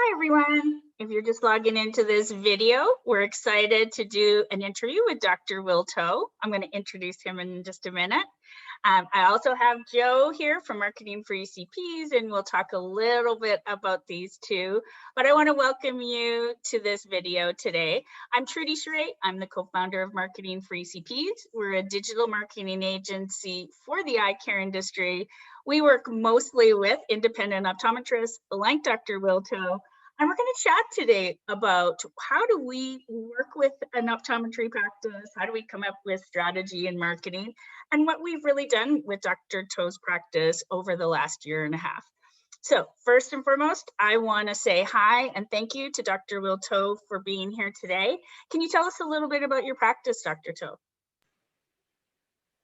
Hi, everyone. If you're just logging into this video, we're excited to do an interview with Dr. Will Toe. I'm going to introduce him in just a minute. I also have Joe here from Marketing for ECPs, and we'll talk a little bit about these two. But I want to welcome you to this video today. I'm Trudy Sheree. I'm the co-founder of Marketing for ECPs. We're a digital marketing agency for the eye care industry. We work mostly with independent optometrists like Dr. Will Toe. And we're going to chat today about how do we work with an optometry practice, how do we come up with strategy and marketing, and what we've really done with Dr. Toe's practice over the last year and a half. So first and foremost, I want to say hi and thank you to Dr. Will Toe for being here today. Can you tell us a little bit about your practice, Dr. Toe?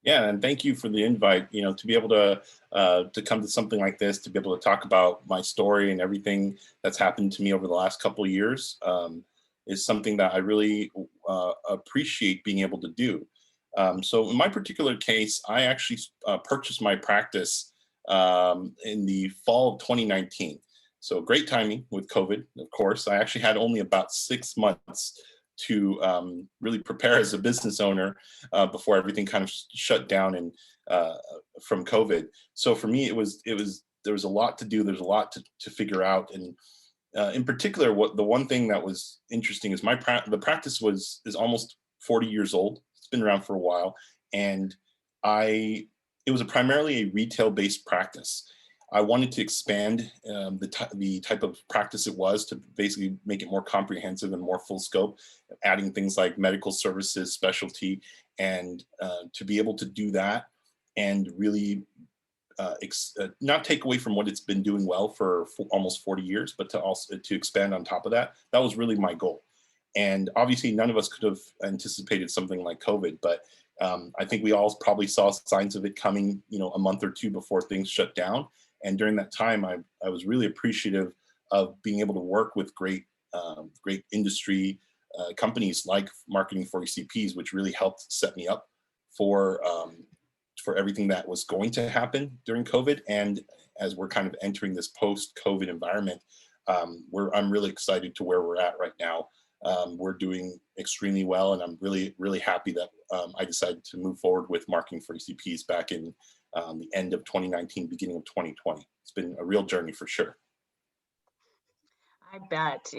Yeah, and thank you for the invite. You know, to be able to come to something like this, to be able to talk about my story and everything that's happened to me over the last couple of years is something that I really appreciate being able to do. So in my particular case, I actually purchased my practice in the fall of 2019. So great timing with COVID, of course. I actually had only about 6 months to really prepare as a business owner before everything kind of shut down and from COVID. So for me, there was a lot to do. There's a lot to figure out. And in particular, the one thing that was interesting is the practice is almost 40 years old. It's been around for a while. And it was primarily a retail-based practice. I wanted to expand the type of practice it was to basically make it more comprehensive and more full scope, adding things like medical services, specialty, and to be able to do that and really not take away from what it's been doing well for almost 40 years, but to expand on top of that. That was really my goal. And obviously none of us could have anticipated something like COVID, but I think we all probably saw signs of it coming, a month or two before things shut down. And during that time, I was really appreciative of being able to work with great industry companies like Marketing for ECPs, which really helped set me up for everything that was going to happen during COVID. And as we're kind of entering this post-COVID environment, I'm really excited to where we're at right now. We're doing extremely well, and I'm really, really happy that I decided to move forward with Marketing for ECPs back in the end of 2019, beginning of 2020. It's been a real journey for sure. I bet.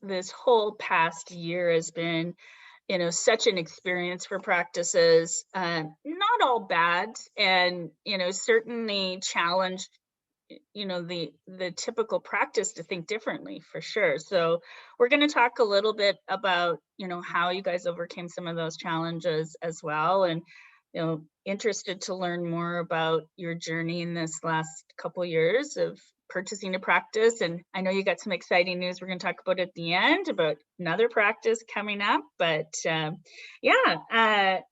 This whole past year has been, such an experience for practices. Not all bad, and certainly challenged the typical practice to think differently, for sure. So we're going to talk a little bit about how you guys overcame some of those challenges as well, and interested to learn more about your journey in this last couple years of purchasing a practice. And I know you got some exciting news we're going to talk about at the end about another practice coming up. But at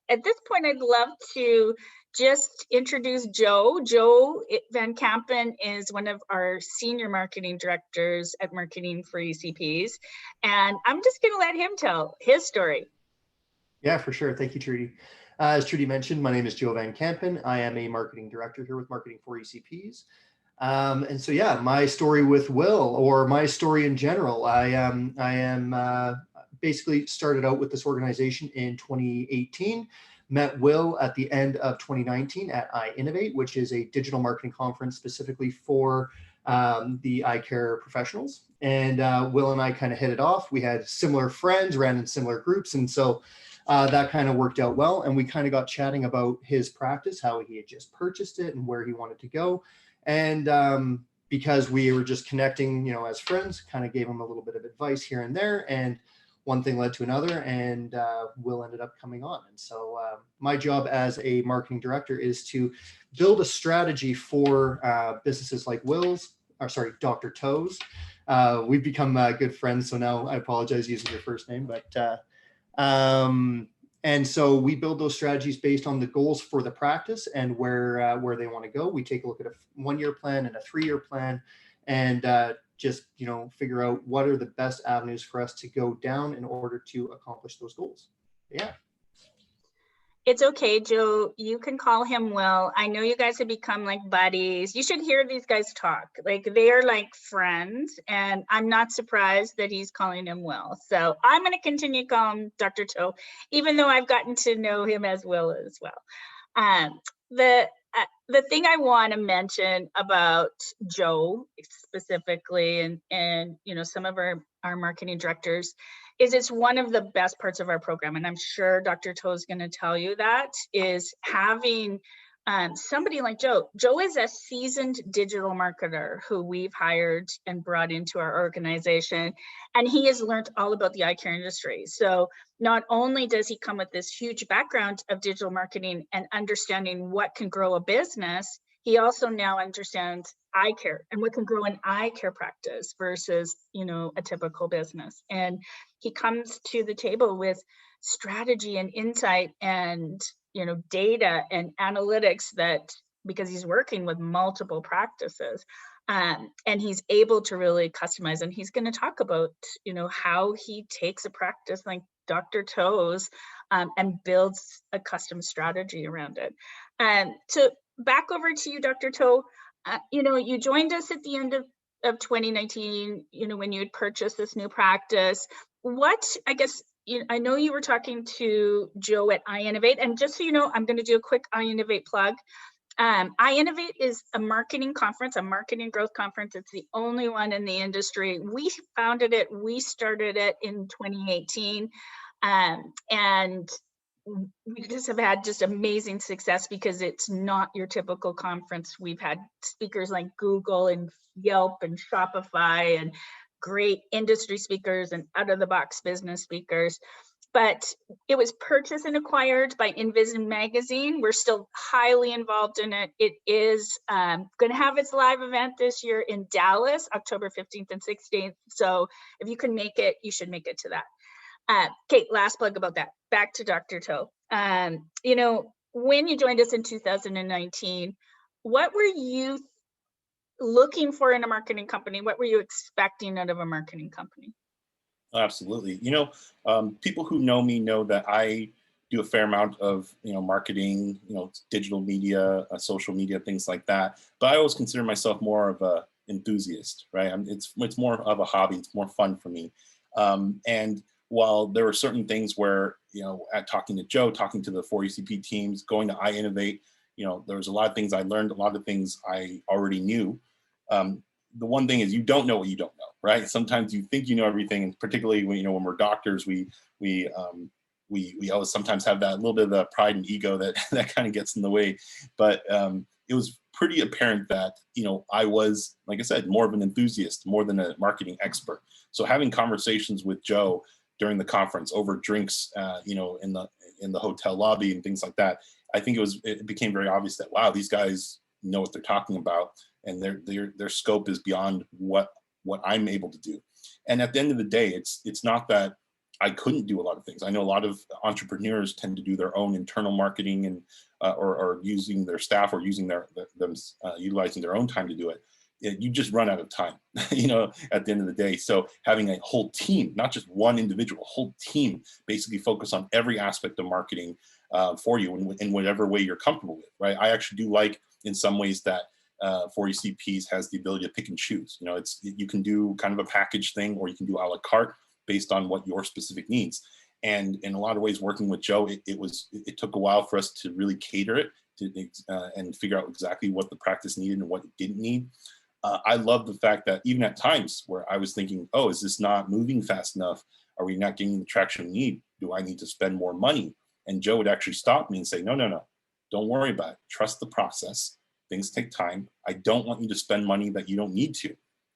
this point, I'd love to just introduce Joe. Joe Van Kampen is one of our senior marketing directors at Marketing for ECPs. And I'm just going to let him tell his story. Yeah, for sure. Thank you, Trudy. As Trudy mentioned, my name is Joe Van Kampen. I am a marketing director here with Marketing for ECPs. And so, yeah, my story with Will, or my story in general, I am basically started out with this organization in 2018, met Will at the end of 2019 at iInnovate, which is a digital marketing conference specifically for the eye care professionals. And Will and I kind of hit it off. We had similar friends, ran in similar groups. And so that kind of worked out well. And we kind of got chatting about his practice, how he had just purchased it and where he wanted to go. And because we were just connecting, as friends, kind of gave him a little bit of advice here and there. And one thing led to another, and Will ended up coming on. And so my job as a marketing director is to build a strategy for businesses like Dr. Toe's. We've become good friends. So now I apologize using your first name, but and so we build those strategies based on the goals for the practice and where they want to go. We take a look at a 1-year plan and a 3-year plan, and just figure out what are the best avenues for us to go down in order to accomplish those goals. Yeah. It's okay, Joe. You can call him Will. I know you guys have become like buddies. You should hear these guys talk. Like they are like friends, and I'm not surprised that he's calling him Will. So I'm going to continue to call him Dr. Toe, even though I've gotten to know him as Will as well. Um, the thing I want to mention about Joe specifically, and you know, some of our marketing directors, is it's one of the best parts of our program, and I'm sure Dr. Toe is going to tell you that, is having somebody like Joe. Joe is a seasoned digital marketer who we've hired and brought into our organization, and he has learned all about the eye care industry. So not only does he come with this huge background of digital marketing and understanding what can grow a business, he also now understands eye care and what can grow an eye care practice versus, you know, a typical business. And he comes to the table with strategy and insight and, you know, data and analytics, that because he's working with multiple practices, and he's able to really customize. And he's going to talk about, you know, how he takes a practice like Dr. Toe's and builds a custom strategy around it. So back over to you, Dr. Toe. You know, you joined us at the end of 2019, you know, when you had purchased this new practice. What, I guess, I know you were talking to Joe at iInnovate, and just so you know, I'm going to do a quick iInnovate plug. iInnovate is a marketing conference, a marketing growth conference. It's the only one in the industry. We founded it, we started it in 2018, and we just have had just amazing success because it's not your typical conference. We've had speakers like Google and Yelp and Shopify and great industry speakers and out-of-the-box business speakers. But it was purchased and acquired by Envision Magazine. We're still highly involved in it. It is going to have its live event this year in Dallas, October 15th and 16th. So if you can make it, you should make it to that. Okay, last plug about that. Back to Dr. Toe. You know, when you joined us in 2019, what were you looking for in a marketing company? What were you expecting out of a marketing company? Absolutely. You know, people who know me know that I do a fair amount of, you know, marketing, you know, digital media, social media, things like that. But I always consider myself more of a enthusiast, right? It's more of a hobby. It's more fun for me. And while there were certain things where, you know, at talking to Joe, talking to the 4ECP teams, going to iInnovate, you know, there was a lot of things I learned, a lot of things I already knew. The one thing is you don't know what you don't know, right? Sometimes you think you know everything, and particularly when, you know, when we're doctors, we always sometimes have that little bit of the pride and ego that that kind of gets in the way. But it was pretty apparent that, you know, I was, like I said, more of an enthusiast, more than a marketing expert. So having conversations with Joe during the conference over drinks, you know, in the hotel lobby and things like that, I think it became very obvious that, wow, these guys know what they're talking about, and their scope is beyond what I'm able to do. And at the end of the day, it's not that I couldn't do a lot of things. I know a lot of entrepreneurs tend to do their own internal marketing and or using their staff or using utilizing their own time to do it. You just run out of time, you know, at the end of the day. So having a whole team, not just one individual, whole team, basically focus on every aspect of marketing for you in whatever way you're comfortable with, right? I actually do like, in some ways, that 4ECPs has the ability to pick and choose. You know, you can do kind of a package thing, or you can do a la carte based on what your specific needs. And in a lot of ways, working with Joe, it took a while for us to really cater it and figure out exactly what the practice needed and what it didn't need. I love the fact that even at times where I was thinking, oh, is this not moving fast enough? Are we not getting the traction we need? Do I need to spend more money? And Joe would actually stop me and say, no, don't worry about it. Trust the process. Things take time. I don't want you to spend money that you don't need to.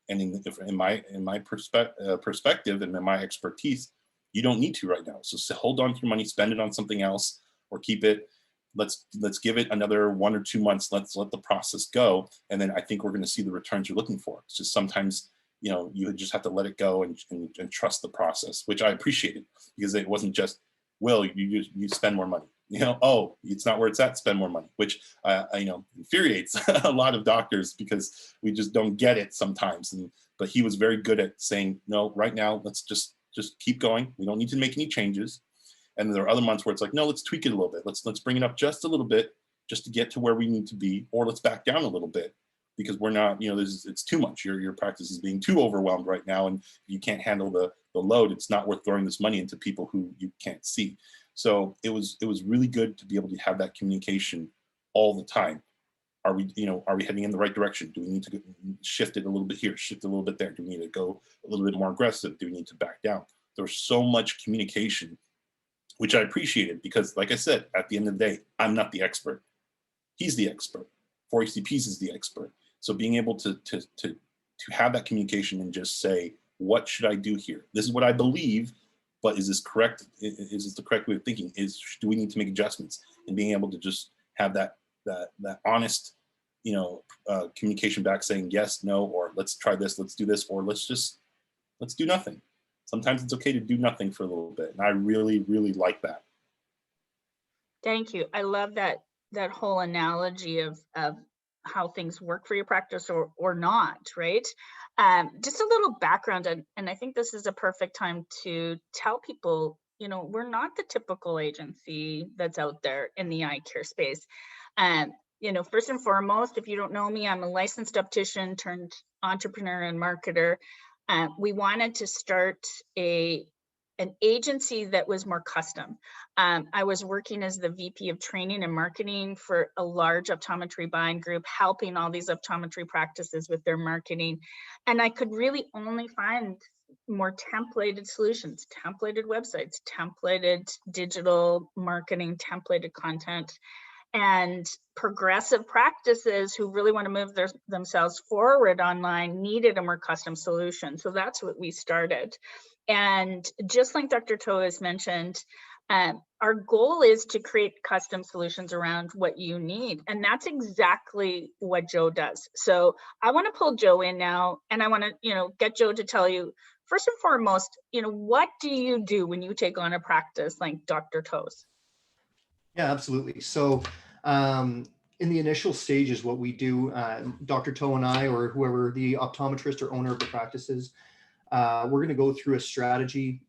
And in my perspective and in my expertise, you don't need to right now. So hold on to your money, spend it on something else, or keep it. Let's give it another 1 or 2 months. Let's let the process go, and then I think we're going to see the returns you're looking for. It's just sometimes, you know, you just have to let it go and trust the process, which I appreciated, because it wasn't just, Will, you spend more money. You know, oh, it's not where it's at, spend more money, which you know, infuriates a lot of doctors because we just don't get it sometimes. But he was very good at saying, no, right now, let's just keep going. We don't need to make any changes. And there are other months where it's like, no, let's tweak it a little bit. Let's bring it up just a little bit just to get to where we need to be, or let's back down a little bit because we're not, it's too much. Your practice is being too overwhelmed right now, and you can't handle the load. It's not worth throwing this money into people who you can't see. So it was really good to be able to have that communication all the time. Are we heading in the right direction? Do we need to shift it a little bit here, shift it a little bit there? Do we need to go a little bit more aggressive? Do we need to back down? There's so much communication, which I appreciated because, like I said, at the end of the day, I'm not the expert. He's the expert. 4ECPs is the expert. So being able to have that communication and just say, what should I do here? This is what I believe, but is this correct? Is this the correct way of thinking? Do we need to make adjustments? And being able to just have that honest, communication back saying yes, no, or let's try this, let's do this, or let's do nothing. Sometimes it's okay to do nothing for a little bit. And I really, really like that. Thank you. I love that whole analogy of how things work for your practice or not, right? Just a little background, and I think this is a perfect time to tell people, we're not the typical agency that's out there in the eye care space. First and foremost, if you don't know me, I'm a licensed optician turned entrepreneur and marketer. We wanted to start an agency that was more custom. I was working as the VP of training and marketing for a large optometry buying group, helping all these optometry practices with their marketing. And I could really only find more templated solutions, templated websites, templated digital marketing, templated content. And progressive practices who really want to move themselves forward online needed a more custom solution. So that's what we started. And just like Dr. To has mentioned, our goal is to create custom solutions around what you need. And that's exactly what Joe does. So I want to pull Joe in now, and I want to, get Joe to tell you, first and foremost, what do you do when you take on a practice like Dr. To's? Yeah, absolutely. So in the initial stages, what we do, Dr. To and I, or whoever the optometrist or owner of the practice is, we're going to go through a strategy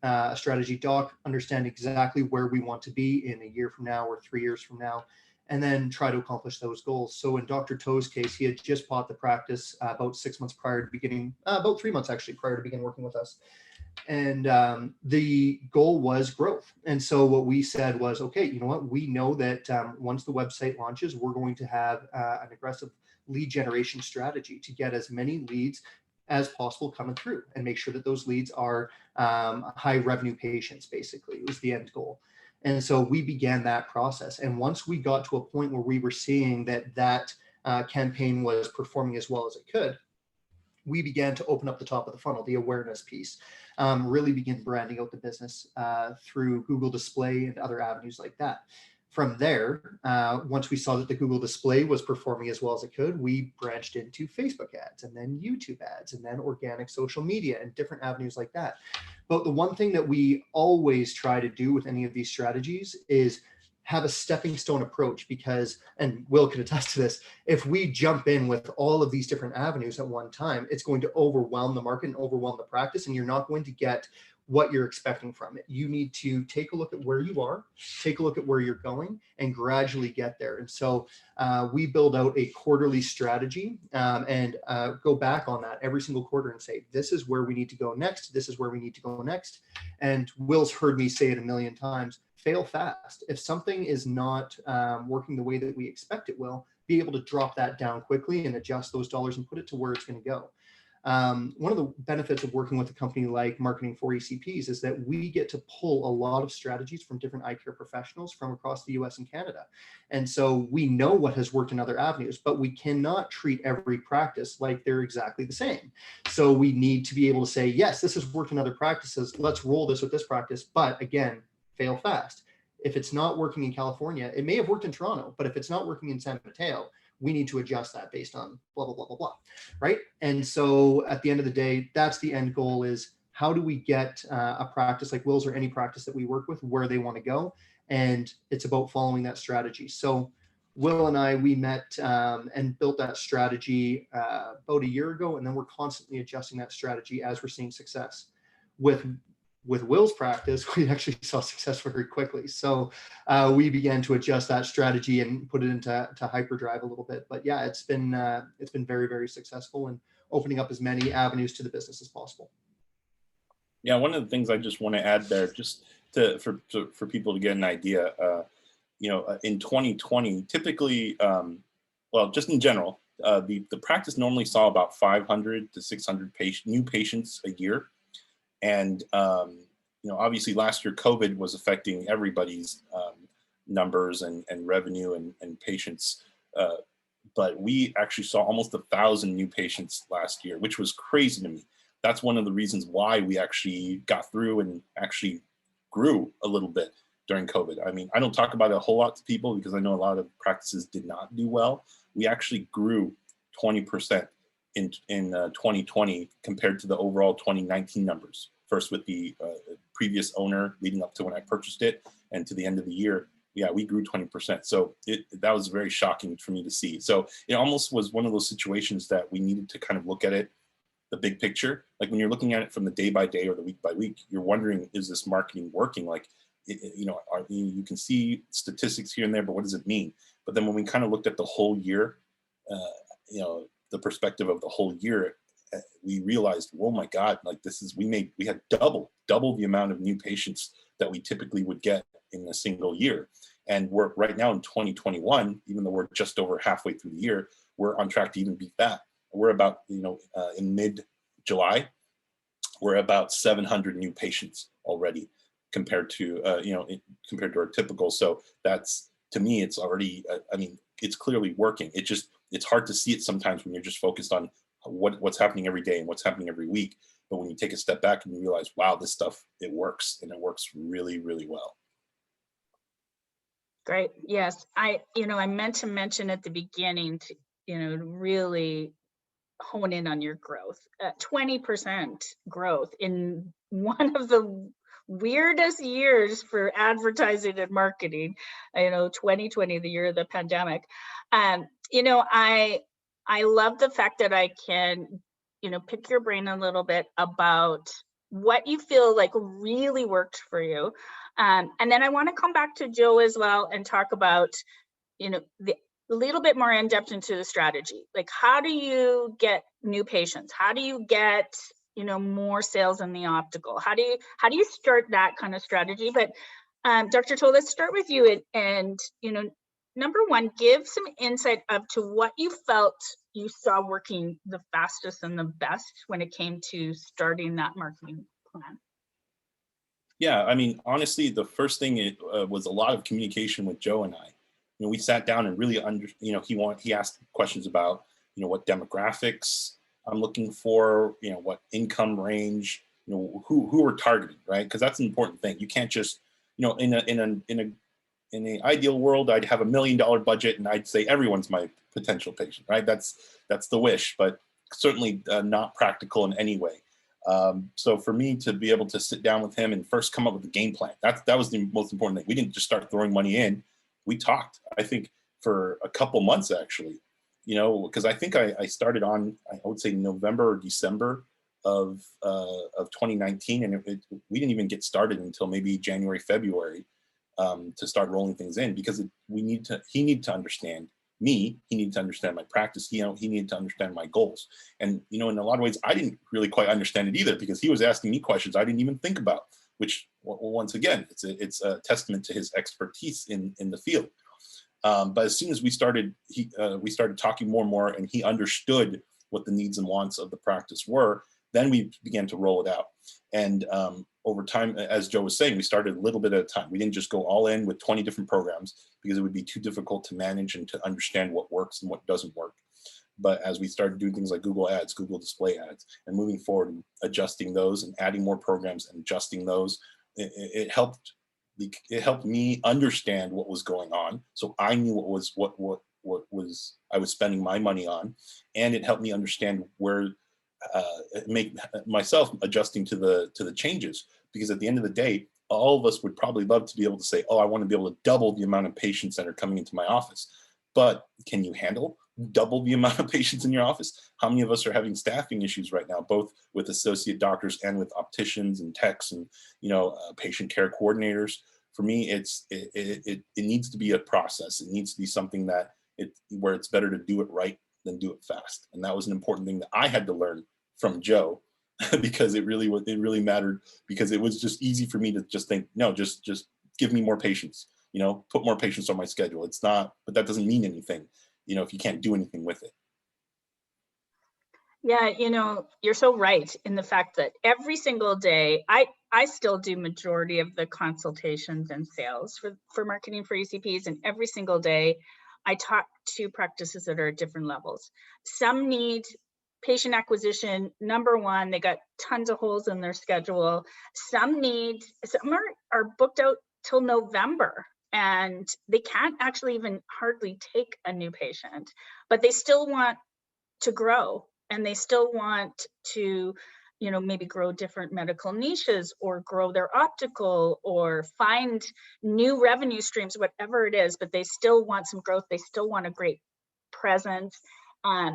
doc, understand exactly where we want to be in a year from now or 3 years from now, and then try to accomplish those goals. So in Dr. To's case, he had just bought the practice about 6 months prior to beginning, about 3 months actually prior to begin working with us. And the goal was growth. And so what we said was, okay, you know what? We know that once the website launches, we're going to have an aggressive lead generation strategy to get as many leads as possible coming through and make sure that those leads are high revenue patients, basically. It was the end goal. And so we began that process. And once we got to a point where we were seeing that campaign was performing as well as it could, we began to open up the top of the funnel, the awareness piece, really begin branding out the business through Google Display and other avenues like that. From there, once we saw that the Google Display was performing as well as it could, we branched into Facebook ads and then YouTube ads and then organic social media and different avenues like that. But the one thing that we always try to do with any of these strategies is have a stepping stone approach, because, and Will can attest to this, if we jump in with all of these different avenues at one time, it's going to overwhelm the market and overwhelm the practice, and you're not going to get what you're expecting from it. You need to take a look at where you are, take a look at where you're going, and gradually get there. And so we build out a quarterly strategy and go back on that every single quarter and say, this is where we need to go next. This is where we need to go next. And Will's heard me say it a million times, fail fast. If something is not working the way that we expect it will, be able to drop that down quickly and adjust those dollars and put it to where it's going to go. One of the benefits of working with a company like Marketing 4ECPs is that we get to pull a lot of strategies from different eye care professionals from across the US and Canada. And so we know what has worked in other avenues, but we cannot treat every practice like they're exactly the same. So we need to be able to say, yes, this has worked in other practices. Let's roll this with this practice. But again, fail fast. If it's not working in California, it may have worked in Toronto, but if it's not working in San Mateo, we need to adjust that based on blah, blah, blah, blah, blah, right? And so at the end of the day, that's the end goal, is how do we get a practice like Will's or any practice that we work with where they want to go? And it's about following that strategy. So Will and I, we met and built that strategy about a year ago, and then we're constantly adjusting that strategy as we're seeing success. With with Will's practice, we actually saw success very quickly. So we began to adjust that strategy and put it into hyperdrive a little bit. But yeah, it's been very, very successful and opening up as many avenues to the business as possible. Yeah, one of the things I just want to add there, just for people to get an idea, in 2020, typically, well, just in general, the practice normally saw about 500 to 600 new patients a year. And, obviously last year, COVID was affecting everybody's numbers and revenue and patients. But we actually saw almost 1,000 new patients last year, which was crazy to me. That's one of the reasons why we actually got through and actually grew a little bit during COVID. I mean, I don't talk about it a whole lot to people because I know a lot of practices did not do well. We actually grew 20% in 2020 compared to the overall 2019 numbers. First with the previous owner leading up to when I purchased it and to the end of the year. Yeah, we grew 20%. So that was very shocking for me to see. So it almost was one of those situations that we needed to kind of look at it, the big picture. Like when you're looking at it from the day by day or the week by week, you're wondering, is this marketing working? Like, you can see statistics here and there, but what does it mean? But then when we kind of looked at the whole year, the perspective of the whole year, we realized, oh my God, like we had double the amount of new patients that we typically would get in a single year. And we're right now in 2021, even though we're just over halfway through the year, we're on track to even beat that. We're about, in mid-July, we're about 700 new patients already compared to, compared to our typical. So that's, to me, it's already, it's clearly working. It's hard to see it sometimes when you're just focused on what's happening every day and what's happening every week. But when you take a step back and you realize, wow, this stuff, it works, and it works really, really well. Great. Yes. I meant to mention at the beginning to, really hone in on your growth. 20% growth in one of the weirdest years for advertising and marketing, 2020, the year of the pandemic. I love the fact that I can, pick your brain a little bit about what you feel like really worked for you. And then I want to come back to Joe as well and talk about, the little bit more in depth into the strategy. Like, how do you get new patients? How do you get, more sales in the optical? How do you start that kind of strategy? But Dr. Toll, let's start with you and number one, give some insight up to what you felt you saw working the fastest and the best when it came to starting that marketing plan. Yeah, I mean, honestly, the first thing was a lot of communication with Joe and I. We sat down and really he asked questions about, what demographics I'm looking for, what income range, who we're targeting, right? Because that's an important thing. You can't just, in an ideal world, I'd have $1 million budget and I'd say everyone's my potential patient, right? That's the wish, but certainly not practical in any way. So for me to be able to sit down with him and first come up with a game plan, that was the most important thing. We didn't just start throwing money in. We talked, I think, for a couple months actually, because I think I started on, I would say November or December of 2019, and we didn't even get started until maybe January, February to start rolling things in, because he needed to understand me, he needed to understand my practice, he needed to understand my goals. And in a lot of ways, I didn't really quite understand it either, because he was asking me questions I didn't even think about, which once again, it's a testament to his expertise in the field. But as soon as we started talking more and more, and he understood what the needs and wants of the practice were, then we began to roll it out. And over time, as Joe was saying, we started a little bit at a time. We didn't just go all in with 20 different programs, because it would be too difficult to manage and to understand what works and what doesn't work. But as we started doing things like Google Ads, Google Display Ads, and moving forward and adjusting those and adding more programs and adjusting those, it helped me understand what was going on. So I knew what was I was spending my money on, and it helped me understand where make myself adjusting to the changes. Because at the end of the day, all of us would probably love to be able to say, oh, I want to be able to double the amount of patients that are coming into my office. But can you handle double the amount of patients in your office? How many of us are having staffing issues right now, both with associate doctors and with opticians and techs and, patient care coordinators? For me, it needs to be a process. It needs to be something that where it's better to do it right than do it fast. And that was an important thing that I had to learn from Joe because it really mattered, because it was just easy for me to just think, no, just give me more patients, put more patients on my schedule. It's not, but that doesn't mean anything, if you can't do anything with it. Yeah, you're so right in the fact that every single day, I still do majority of the consultations and sales for marketing for ECPs, and every single day I talk to practices that are at different levels. Some need patient acquisition, number one, they got tons of holes in their schedule. Some are booked out till November, and they can't actually even hardly take a new patient, but they still want to grow, and they still want to maybe grow different medical niches or grow their optical or find new revenue streams, whatever it is, but they still want some growth. They still want a great presence.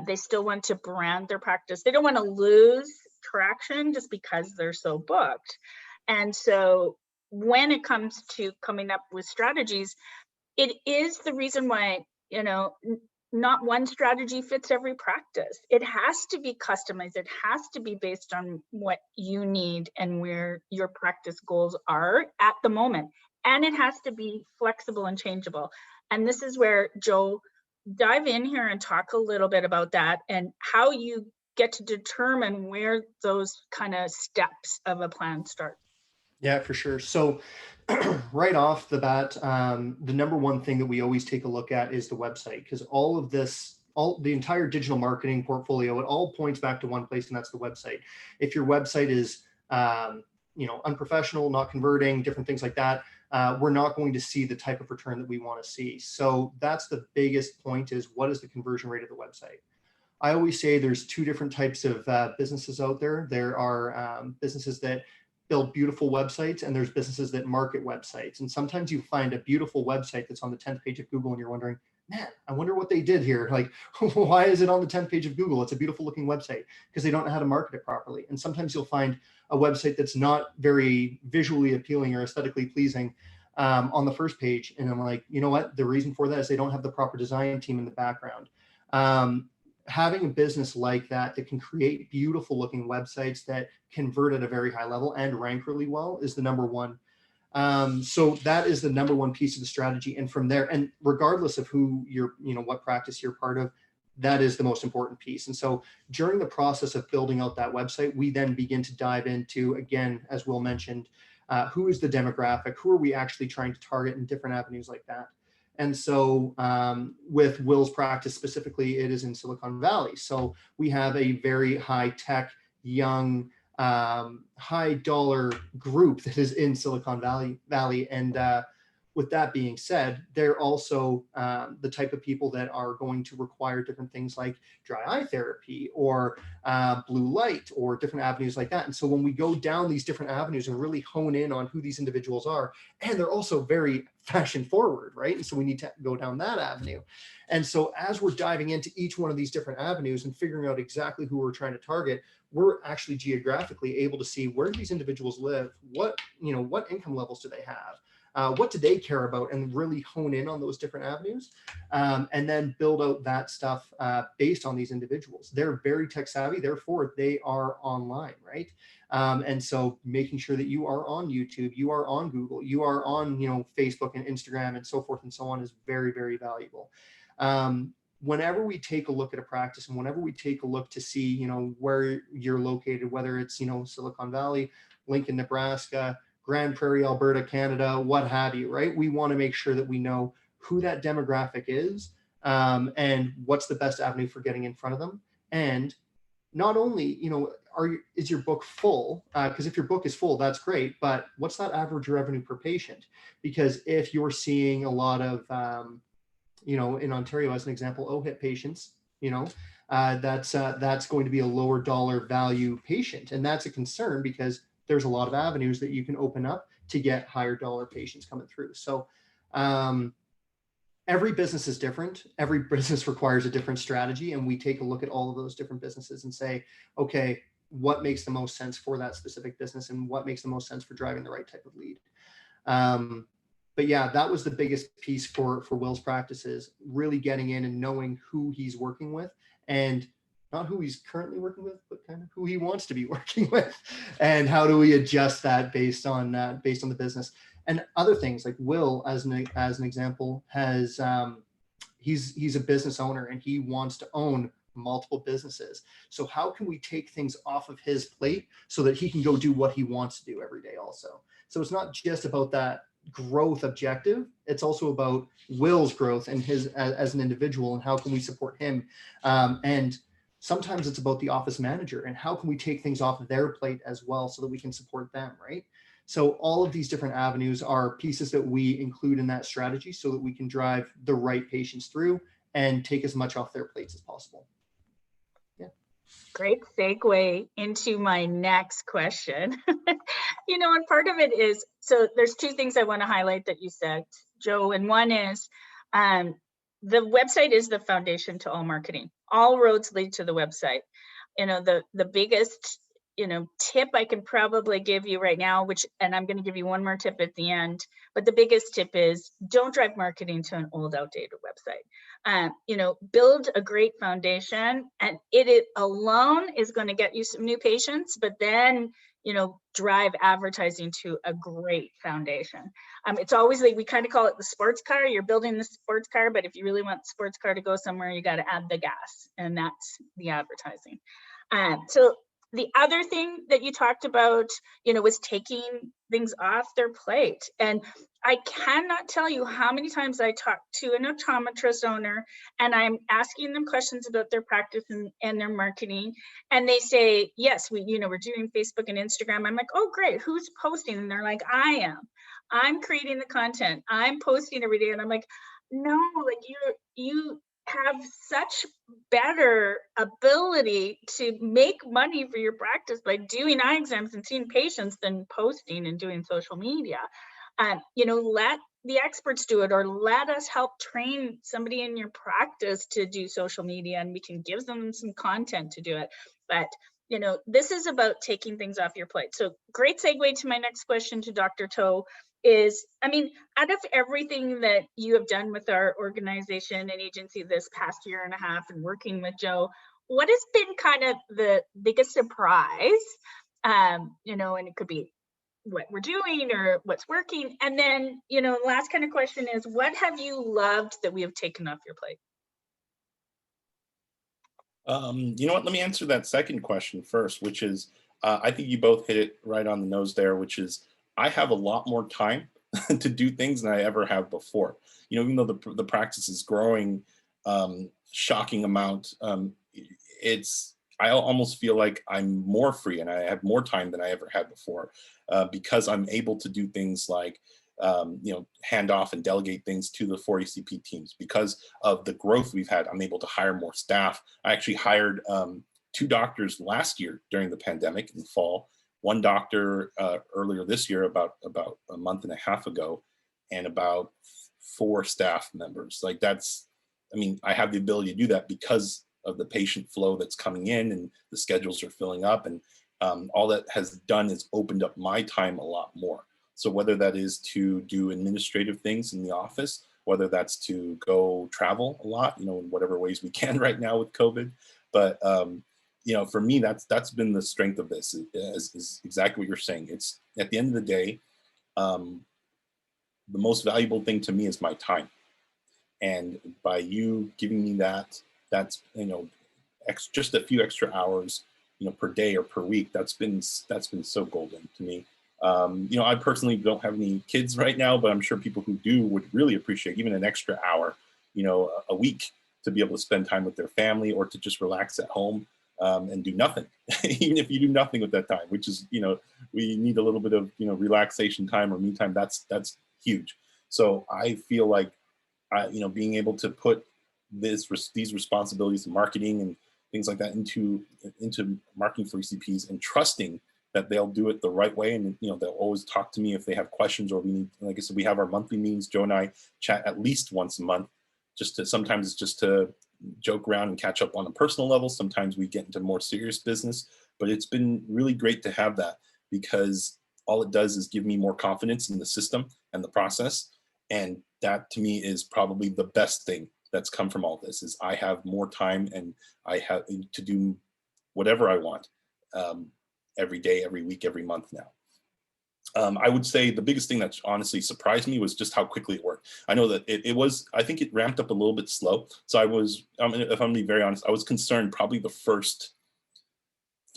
They still want to brand their practice. They don't want to lose traction just because they're so booked. And so when it comes to coming up with strategies, it is the reason why, not one strategy fits every practice. It has to be customized. It has to be based on what you need and where your practice goals are at the moment. And it has to be flexible and changeable. And this is where, Joe, dive in here and talk a little bit about that and how you get to determine where those kind of steps of a plan start. Yeah, for sure. So right off the bat, the number one thing that we always take a look at is the website, because the entire digital marketing portfolio, it all points back to one place, and that's the website. If your website is, unprofessional, not converting, different things like that, we're not going to see the type of return that we want to see. So that's the biggest point, is what is the conversion rate of the website? I always say there's two different types of businesses out there. There are businesses that build beautiful websites, and there's businesses that market websites. And sometimes you find a beautiful website that's on the 10th page of Google, and you're wondering, man, I wonder what they did here. Like, why is it on the 10th page of Google? It's a beautiful looking website, because they don't know how to market it properly. And sometimes you'll find a website that's not very visually appealing or aesthetically pleasing on the first page. And I'm like, you know what? The reason for that is they don't have the proper design team in the background. Having a business like that can create beautiful looking websites that convert at a very high level and rank really well is the number one. So that is the number one piece of the strategy. And from there, and regardless of who you're, what practice you're part of, that is the most important piece. And so during the process of building out that website, we then begin to dive into, again, as Will mentioned, who is the demographic, who are we actually trying to target in different avenues like that. And so with Will's practice specifically, it is in Silicon Valley. So we have a very high tech, young, high dollar group that is in Silicon Valley. And with that being said, they're also the type of people that are going to require different things like dry eye therapy or blue light or different avenues like that. And so when we go down these different avenues and really hone in on who these individuals are, and they're also very fashion forward, right? And so we need to go down that avenue. And so as we're diving into each one of these different avenues and figuring out exactly who we're trying to target, we're actually geographically able to see where these individuals live, what income levels do they have, what do they care about, and really hone in on those different avenues, and then build out that stuff based on these individuals. They're very tech savvy, therefore they are online, right? And so making sure that you are on YouTube, you are on Google, you are on Facebook and Instagram and so forth and so on is very, very valuable. Whenever we take a look at a practice and whenever we take a look to see, where you're located, whether it's, Silicon Valley, Lincoln, Nebraska, Grand Prairie, Alberta, Canada, what have you, right? We want to make sure that we know who that demographic is and what's the best avenue for getting in front of them. And not only, is your book full? Because if your book is full, that's great. But what's that average revenue per patient? Because if you're seeing a lot of, in Ontario, as an example, OHIP patients, that's going to be a lower dollar value patient. And that's a concern because there's a lot of avenues that you can open up to get higher dollar patients coming through. So every business is different. Every business requires a different strategy. And we take a look at all of those different businesses and say, okay, what makes the most sense for that specific business and what makes the most sense for driving the right type of lead. But yeah, that was the biggest piece for Will's practices, really getting in and knowing who he's working with, and not who he's currently working with, but kind of who he wants to be working with, and how do we adjust that based on the business. And other things like Will, as an example, has he's a business owner and he wants to own multiple businesses. So how can we take things off of his plate so that he can go do what he wants to do every day also? So it's not just about that growth objective. It's also about Will's growth and his as an individual, and how can we support him. And sometimes it's about the office manager and how can we take things off of their plate as well so that we can support them, right? So all of these different avenues are pieces that we include in that strategy so that we can drive the right patients through and take as much off their plates as possible. Yeah. Great segue into my next question. And part of it is, so there's two things I want to highlight that you said, Joe, and one is the website is the foundation to all marketing. All roads lead to the website. The biggest tip I can probably give you right now, and I'm going to give you one more tip at the end, but the biggest tip is don't drive marketing to an old, outdated website. Build a great foundation, and it alone is going to get you some new patients, but then, drive advertising to a great foundation. It's always like, we kind of call it the sports car. You're building the sports car, but if you really want the sports car to go somewhere, you got to add the gas, and that's the advertising. So the other thing that you talked about, was taking things off their plate. And I cannot tell you how many times I talk to an optometrist owner and I'm asking them questions about their practice and their marketing. And they say, yes, we're doing Facebook and Instagram. I'm like, oh, great. Who's posting? And they're like, I am. I'm creating the content. I'm posting every day. And I'm like, no, like you have such better ability to make money for your practice by doing eye exams and seeing patients than posting and doing social media. Let the experts do it, or let us help train somebody in your practice to do social media, and we can give them some content to do it. But this is about taking things off your plate. So great segue to my next question to Dr. Toe is, out of everything that you have done with our organization and agency this past year and a half and working with Joe, what has been kind of the biggest surprise? And it could be what we're doing or what's working. And then, last kind of question is, what have you loved that we have taken off your plate? You know what? Let me answer that second question first, which is, I think you both hit it right on the nose there, which is, I have a lot more time to do things than I ever have before. Even though the practice is growing, shocking amount, I almost feel like I'm more free and I have more time than I ever had before, because I'm able to do things like, hand off and delegate things to the 4ECP teams. Because of the growth we've had, I'm able to hire more staff. I actually hired 2 doctors last year during the pandemic in the fall. 1 doctor earlier this year, about a month and a half ago, and about 4 staff members. Like I have the ability to do that because of the patient flow that's coming in and the schedules are filling up, and all that has done is opened up my time a lot more. So whether that is to do administrative things in the office, whether that's to go travel a lot, in whatever ways we can right now with COVID, but for me, that's been the strength of this, is exactly what you're saying. It's at the end of the day, the most valuable thing to me is my time. And by you giving me that's just a few extra hours, per day or per week, that's been so golden to me. I personally don't have any kids right now, but I'm sure people who do would really appreciate even an extra hour, a week, to be able to spend time with their family or to just relax at home. And do nothing, even if you do nothing with that time, which is, we need a little bit of, relaxation time or me time. That's huge. So I feel like, being able to put these responsibilities in marketing and things like that into marketing for ECPs, and trusting that they'll do it the right way. And, you know, they'll always talk to me if they have questions, or we need, like I said, we have our monthly meetings. Joe and I chat at least once a month, sometimes it's just to joke around and catch up on a personal level. Sometimes we get into more serious business, but it's been really great to have that, because all it does is give me more confidence in the system and the process. And that to me is probably the best thing that's come from all this, is I have more time and I have to do whatever I want, every day, every week, every month now. I would say the biggest thing that honestly surprised me was just how quickly it worked. I know that I think it ramped up a little bit slow. So if I'm gonna be very honest, I was concerned probably the first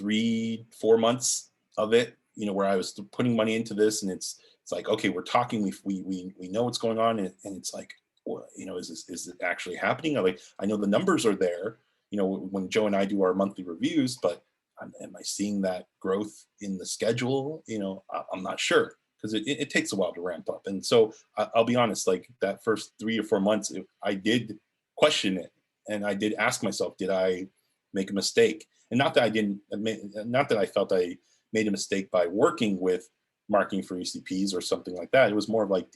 3-4 months of it, you know, where I was putting money into this, and it's like, okay, we're talking, we know what's going on, and it's like, well, you know, is it actually happening? Like, I know the numbers are there, you know, when Joe and I do our monthly reviews, but am I seeing that growth in the schedule? You know, I'm not sure, because it takes a while to ramp up. And so I'll be honest, like that first 3 or 4 months, I did question it, and I did ask myself, did I make a mistake? And not that I felt I made a mistake by working with marketing for ECPs or something like that. It was more of like,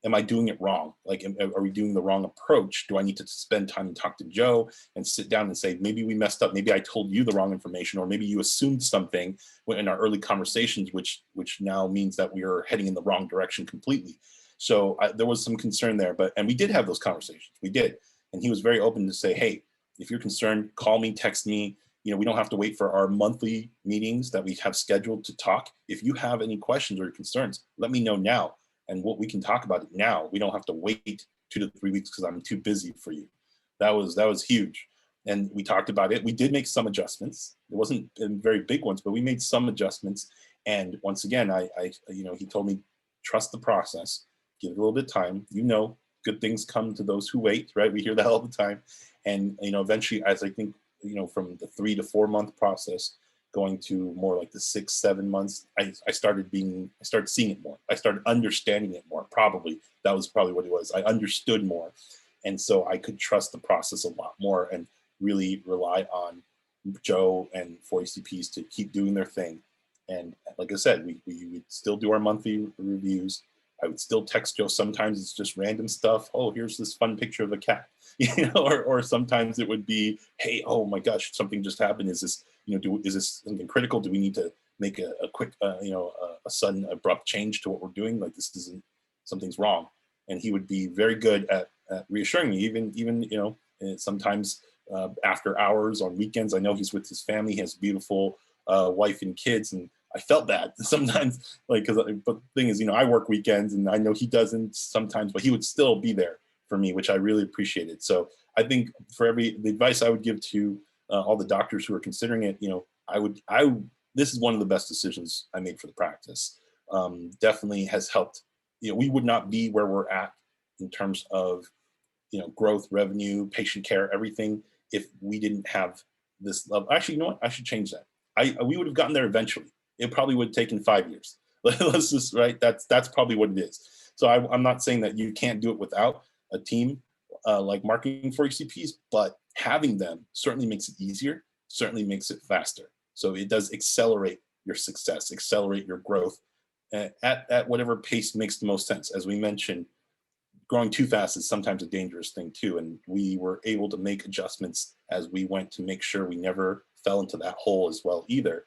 am I doing it wrong? Like, are we doing the wrong approach? Do I need to spend time and talk to Joe and sit down and say, maybe we messed up, maybe I told you the wrong information, or maybe you assumed something in our early conversations, which now means that we are heading in the wrong direction completely. So there was some concern there, and we did have those conversations. We did. And he was very open to say, hey, if you're concerned, call me, text me. You know, we don't have to wait for our monthly meetings that we have scheduled to talk. If you have any questions or concerns, let me know now, and what we can talk about it now. We don't have to wait 2 to 3 weeks because I'm too busy for you. That was huge. And we talked about it. We did make some adjustments. It wasn't very big ones, but we made some adjustments. And once again, you know, he told me, trust the process, give it a little bit of time. You know, good things come to those who wait, right? We hear that all the time. And, you know, eventually, as I think, you know, from the 3 to 4 month process going to more like the 6-7 months, I started seeing it more. I started understanding it more. Probably that was probably what it was. I understood more, and so I could trust the process a lot more and really rely on Joe and 4ECPs to keep doing their thing. And like I said, we would still do our monthly reviews. I would still text Joe. Sometimes it's just random stuff. Oh, here's this fun picture of a cat, you know, or sometimes it would be, hey, oh my gosh, something just happened. Is this, you know, is this something critical? Do we need to make a quick, you know, a sudden abrupt change to what we're doing? Like, something's wrong. And he would be very good at reassuring me, even, you know, and sometimes after hours on weekends. I know he's with his family. He has a beautiful wife and kids, and I felt bad sometimes, like, but the thing is, you know, I work weekends and I know he doesn't sometimes, but he would still be there for me, which I really appreciated. So I think the advice I would give to all the doctors who are considering it, you know, this is one of the best decisions I made for the practice. Definitely has helped. You know, we would not be where we're at in terms of, you know, growth, revenue, patient care, everything, if we didn't have this love. Actually, you know what? I should change that. We would have gotten there eventually. It probably would have taken 5 years. Let's just, right? That's probably what it is. So I'm not saying that you can't do it without a team like marketing for ECPs, but having them certainly makes it easier, certainly makes it faster. So it does accelerate your success, accelerate your growth at whatever pace makes the most sense. As we mentioned, growing too fast is sometimes a dangerous thing too. And we were able to make adjustments as we went to make sure we never fell into that hole as well either.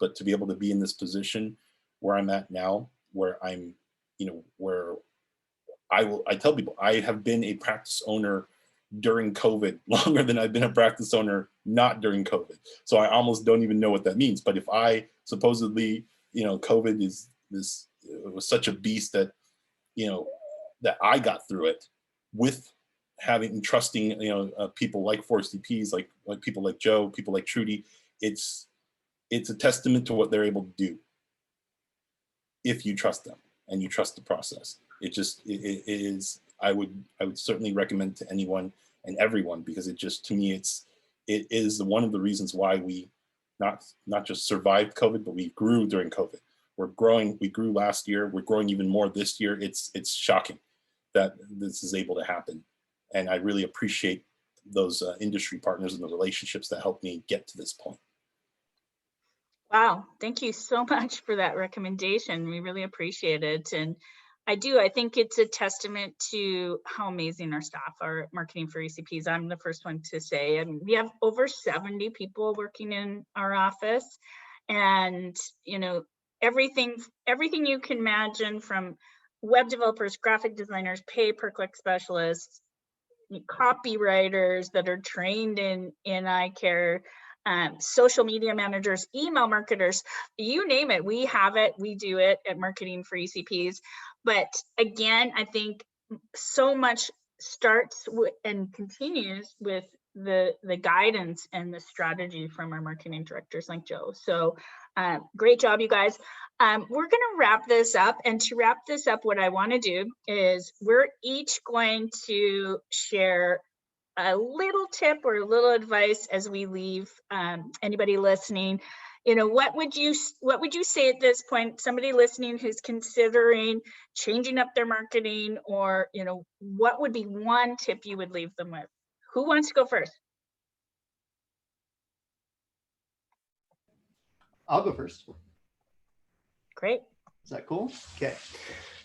But to be able to be in this position where I'm at now, where I'm, you know, where I tell people I have been a practice owner during COVID longer than I've been a practice owner not during COVID. So I almost don't even know what that means. But if I supposedly, you know, COVID it was such a beast that, you know, that I got through it with trusting, you know, people like 4CPs, like people like Joe, people like Trudy. It's a testament to what they're able to do if you trust them and you trust the process. It is. I would certainly recommend to anyone and everyone, because it just, to me, it is one of the reasons why we not just survived COVID, but we grew during COVID. We're growing. We grew last year. We're growing even more this year. It's shocking that this is able to happen, and I really appreciate those industry partners and the relationships that helped me get to this point. Wow, thank you so much for that recommendation. We really appreciate it. And I think it's a testament to how amazing our staff are at Marketing for ECPs. I'm the first one to say, and we have over 70 people working in our office. And, you know, everything you can imagine, from web developers, graphic designers, pay-per-click specialists, copywriters that are trained in eye care, social media managers, email marketers, you name it, we have it, we do it at Marketing for ECPs. But again, I think so much starts and continues with the guidance and the strategy from our marketing directors like Joe. So great job, you guys. We're going to wrap this up. And to wrap this up, what I want to do is we're each going to share a little tip or a little advice as we leave. Anybody listening, you know, what would you say at this point, somebody listening who's considering changing up their marketing, or, you know, what would be one tip you would leave them with? Who wants to go first? I'll go first. Great. Is that cool? Okay.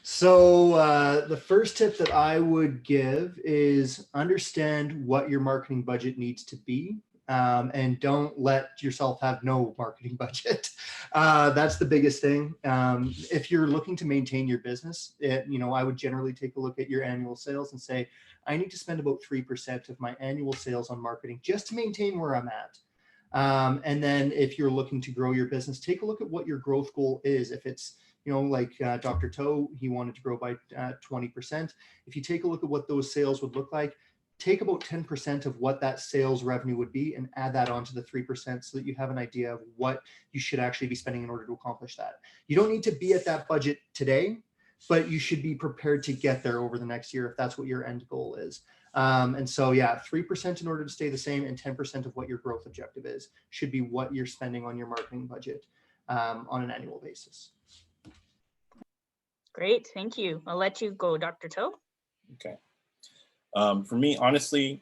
So the first tip that I would give is understand what your marketing budget needs to be, and don't let yourself have no marketing budget. That's the biggest thing. If you're looking to maintain your business, I would generally take a look at your annual sales and say, I need to spend about 3% of my annual sales on marketing just to maintain where I'm at. And then if you're looking to grow your business, take a look at what your growth goal is. If it's, like Dr. Toe, he wanted to grow by 20%. If you take a look at what those sales would look like, take about 10% of what that sales revenue would be and add that onto the 3% so that you have an idea of what you should actually be spending in order to accomplish that. You don't need to be at that budget today, but you should be prepared to get there over the next year if that's what your end goal is. And so, yeah, 3% in order to stay the same, and 10% of what your growth objective is should be what you're spending on your marketing budget on an annual basis. Great, thank you. I'll let you go, Dr. Toe. Okay. For me, honestly,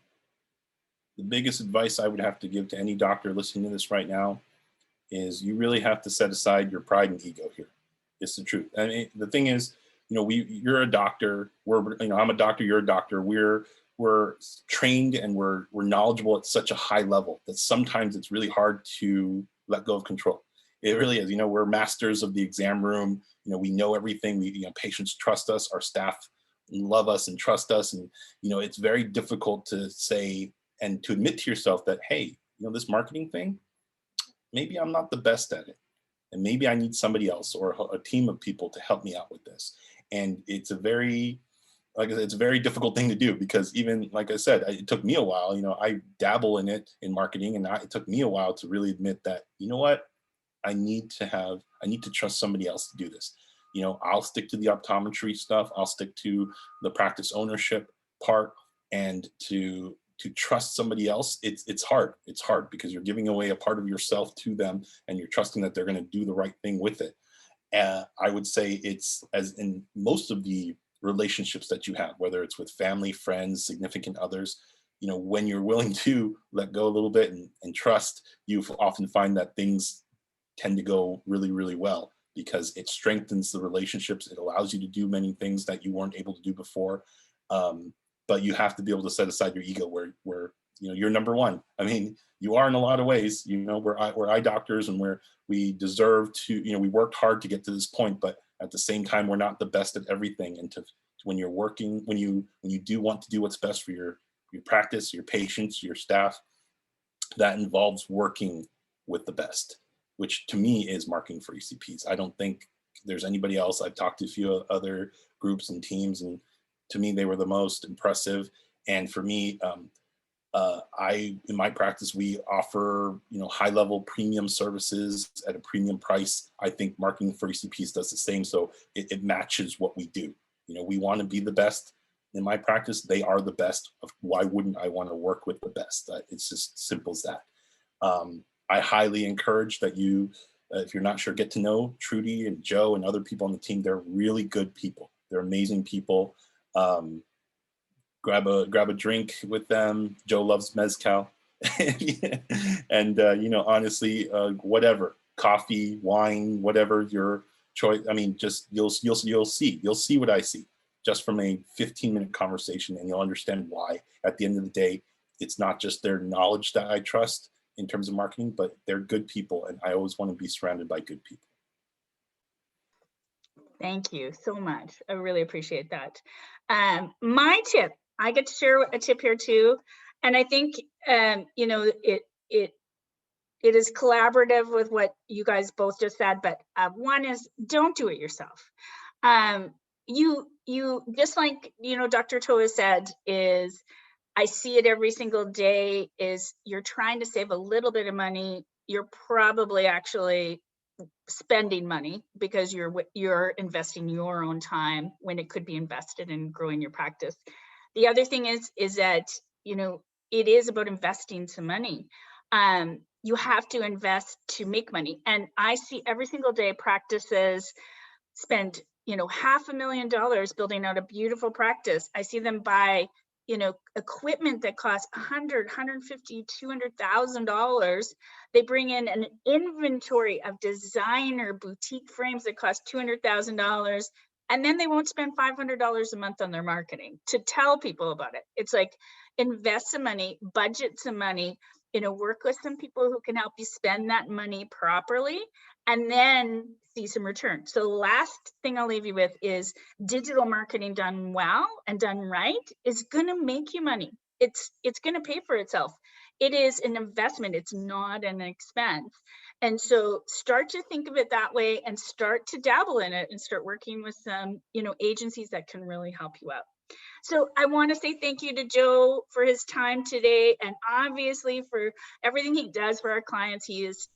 the biggest advice I would have to give to any doctor listening to this right now is you really have to set aside your pride and ego here. It's the truth. I mean, the thing is, you're a doctor. I'm a doctor. You're a doctor. We're trained and we're knowledgeable at such a high level that sometimes it's really hard to let go of control. It really is. We're masters of the exam room. We know everything. Patients trust us. Our staff love us and trust us. And, it's very difficult to say and to admit to yourself that, hey, this marketing thing, maybe I'm not the best at it. And maybe I need somebody else or a team of people to help me out with this. And it's a very difficult thing to do, because even, like I said, it took me a while. I dabble in it in marketing, and it took me a while to really admit that, what, I need to trust somebody else to do this. I'll stick to the optometry stuff. I'll stick to the practice ownership part, and to trust somebody else. It's hard. It's hard because you're giving away a part of yourself to them, and you're trusting that they're going to do the right thing with it. I would say it's, as in most of the relationships that you have, whether it's with family, friends, significant others, when you're willing to let go a little bit and trust, you often find that things tend to go really, really well, because it strengthens the relationships. It allows you to do many things that you weren't able to do before. But you have to be able to set aside your ego where you're number one. I mean, you are in a lot of ways. We're eye doctors, and we deserve to, we worked hard to get to this point, but at the same time, we're not the best at everything. And when you're working, when you do want to do what's best for your practice, your patients, your staff, that involves working with the best, which to me is Marketing for ECPs. I don't think there's anybody else. I've talked to a few other groups and teams, and to me, they were the most impressive. And for me, in my practice, we offer, high-level premium services at a premium price. I think Marketing for ECPs does the same. So it matches what we do. We want to be the best. In my practice, they are the best. Why wouldn't I want to work with the best? It's just simple as that. I highly encourage that you, if you're not sure, get to know Trudy and Joe and other people on the team. They're really good people. They're amazing people. Grab a drink with them. Joe loves mezcal. And honestly, whatever, coffee, wine, whatever your choice. I mean, just you'll see what I see just from a 15-minute conversation, and you'll understand why at the end of the day, it's not just their knowledge that I trust in terms of marketing, but they're good people, and I always want to be surrounded by good people. Thank you so much. I really appreciate that. My tip, I get to share a tip here too. And I think, you know, it is collaborative with what you guys both just said, but one is don't do it yourself. You just like, you know, Dr. Toa said, is I see it every single day, is you're trying to save a little bit of money. You're probably actually spending money because you're investing your own time when it could be invested in growing your practice. The other thing is that, you know, it is about investing some money. You have to invest to make money. And I see every single day practices spend, you know, $500,000 building out a beautiful practice. I see them buy, you know, equipment that costs $100,000, $150,000, $200,000. They bring in an inventory of designer boutique frames that cost $200,000. And then they won't spend $500 a month on their marketing to tell people about it. It's like, invest some money, budget some money, you know, work with some people who can help you spend that money properly, and then see some return. So the last thing I'll leave you with is digital marketing done well and done right is going to make you money. It's going to pay for itself. It is an investment. It's not an expense. And so start to think of it that way and start to dabble in it and start working with some, you know, agencies that can really help you out. So I want to say thank you to Joe for his time today, and obviously for everything he does for our clients. He is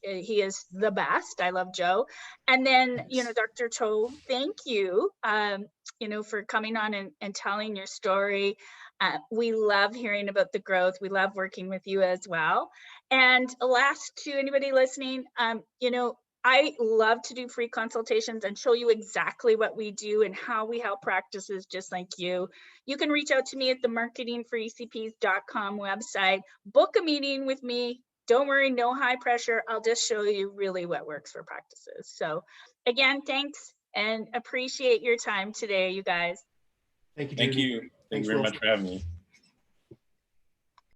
the best. I love Joe. And then, you know, Dr. Toe, thank you, you know, for coming on and telling your story. We love hearing about the growth. We love working with you as well. And last, to anybody listening, you know, I love to do free consultations and show you exactly what we do and how we help practices just like you. You can reach out to me at the marketingforecps.com website, book a meeting with me. Don't worry, no high pressure. I'll just show you really what works for practices. So again, thanks and appreciate your time today, you guys. Thank you, Thank Judy. you. Thank Thanks, you very Will. much for having me.